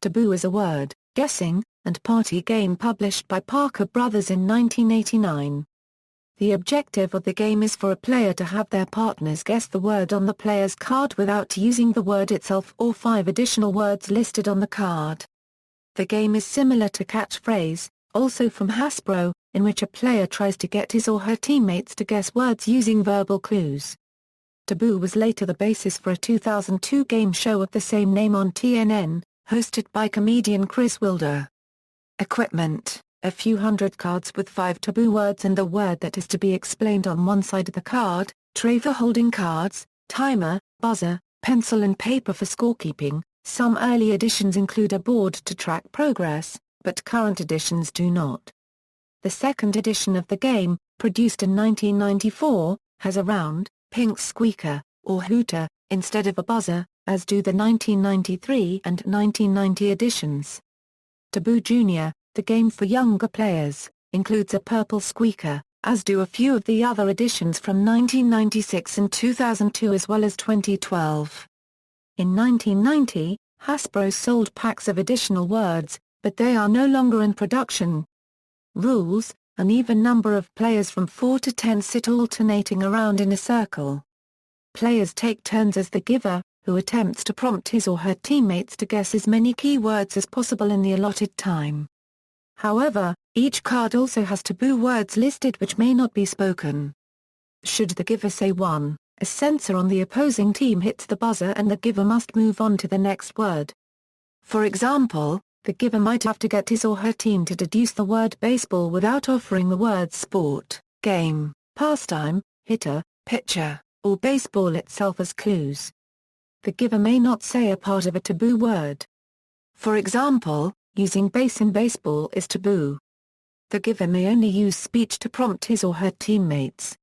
Taboo is a word, guessing, and party game published by Parker Brothers in 1989. The objective of the game is for a player to have their partners guess the word on the player's card without using the word itself or 5 additional words listed on the card. The game is similar to Catchphrase, also from Hasbro, in which a player tries to get his or her teammates to guess words using verbal clues. Taboo was later the basis for a 2002 game show of the same name on TNN, hosted by comedian Chris Wylde. Equipment: a few hundred cards with 5 taboo words and the word that is to be explained on one side of the card, tray for holding cards, timer, buzzer, pencil and paper for scorekeeping. Some early editions include a board to track progress, but current editions do not. The second edition of the game, produced in 1994, has a round, pink squeaker, or hooter, instead of a buzzer, as do the 1993 and 1990 editions. Taboo Jr., the game for younger players, includes a purple squeaker, as do a few of the other editions from 1996 and 2002 as well as 2012. In 1990, Hasbro sold packs of additional words, but they are no longer in production. Rules: an even number of players from 4 to 10 sit alternating around in a circle. Players take turns as the giver, who attempts to prompt his or her teammates to guess as many keywords as possible in the allotted time. However, each card also has taboo words listed which may not be spoken. Should the giver say one, a sensor on the opposing team hits the buzzer and the giver must move on to the next word. For example, the giver might have to get his or her team to deduce the word baseball without offering the words sport, game, pastime, hitter, pitcher, or baseball itself as clues. The giver may not say a part of a taboo word. For example, using base in baseball is taboo. The giver may only use speech to prompt his or her teammates.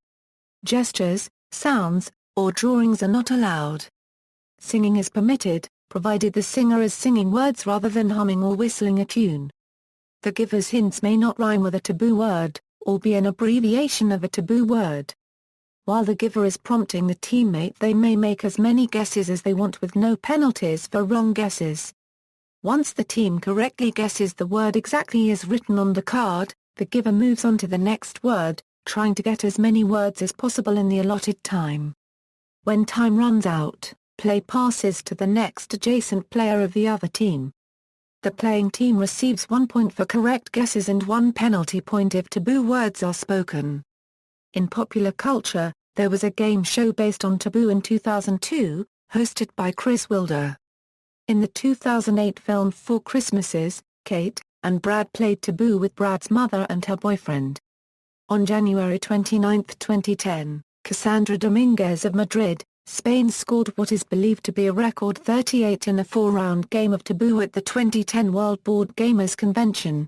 Gestures, sounds, or drawings are not allowed. Singing is permitted, provided the singer is singing words rather than humming or whistling a tune. The giver's hints may not rhyme with a taboo word, or be an abbreviation of a taboo word. While the giver is prompting the teammate, they may make as many guesses as they want with no penalties for wrong guesses. Once the team correctly guesses the word exactly as written on the card, the giver moves on to the next word, trying to get as many words as possible in the allotted time. When time runs out, play passes to the next adjacent player of the other team. The playing team receives 1 point for correct guesses and 1 penalty point if taboo words are spoken. In popular culture, there was a game show based on Taboo in 2002, hosted by Chris Wylde. In the 2008 film 4 Christmases, Kate and Brad played Taboo with Brad's mother and her boyfriend. On January 29, 2010, Cassandra Dominguez of Madrid, Spain scored what is believed to be a record 38 in a 4-round game of Taboo at the 2010 World Board Gamers Convention.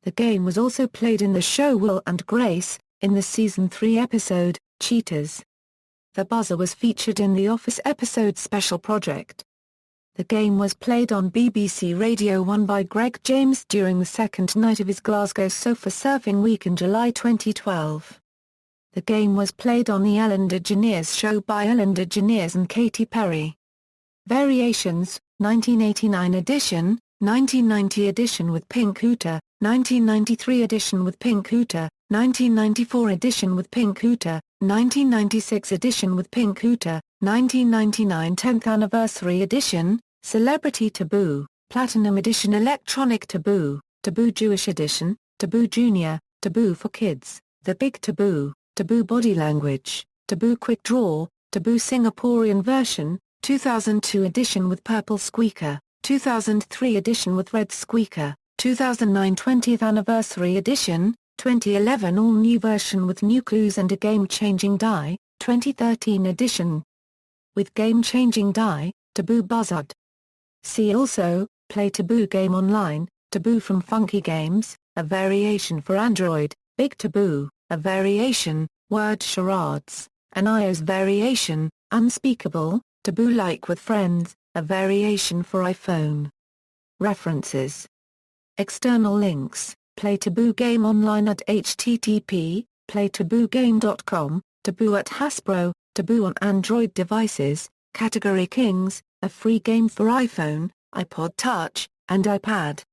The game was also played in the show Will and Grace, in the Season 3 episode, Cheaters. The buzzer was featured in the Office episode Special Project. The game was played on BBC Radio 1 by Greg James during the second night of his Glasgow Sofa Surfing Week in July 2012. The game was played on the Ellen DeGeneres Show by Ellen DeGeneres and Katy Perry. Variations: 1989 edition, 1990 edition with Pink Hooter, 1993 edition with Pink Hooter, 1994 edition with Pink Hooter, 1996 edition with Pink Hooter, 1999 10th Anniversary Edition, Celebrity Taboo, Platinum Edition Electronic Taboo, Taboo Jewish Edition, Taboo Junior, Taboo for Kids, The Big Taboo, Taboo Body Language, Taboo Quick Draw, Taboo Singaporean Version, 2002 edition with Purple Squeaker, 2003 edition with Red Squeaker, 2009 20th Anniversary Edition, 2011 all-new version with new clues and a game-changing die, 2013 edition. With game-changing die, Taboo Buzzard. See also, Play Taboo Game Online, Taboo from Funky Games, a variation for Android, Big Taboo, a variation, Word Charades, an iOS variation, Unspeakable, Taboo Like with Friends, a variation for iPhone. References. External links: Play Taboo Game Online at http://playtaboogame.com, Taboo at Hasbro, Taboo on Android devices, Category Kings, a free game for iPhone, iPod Touch, and iPad.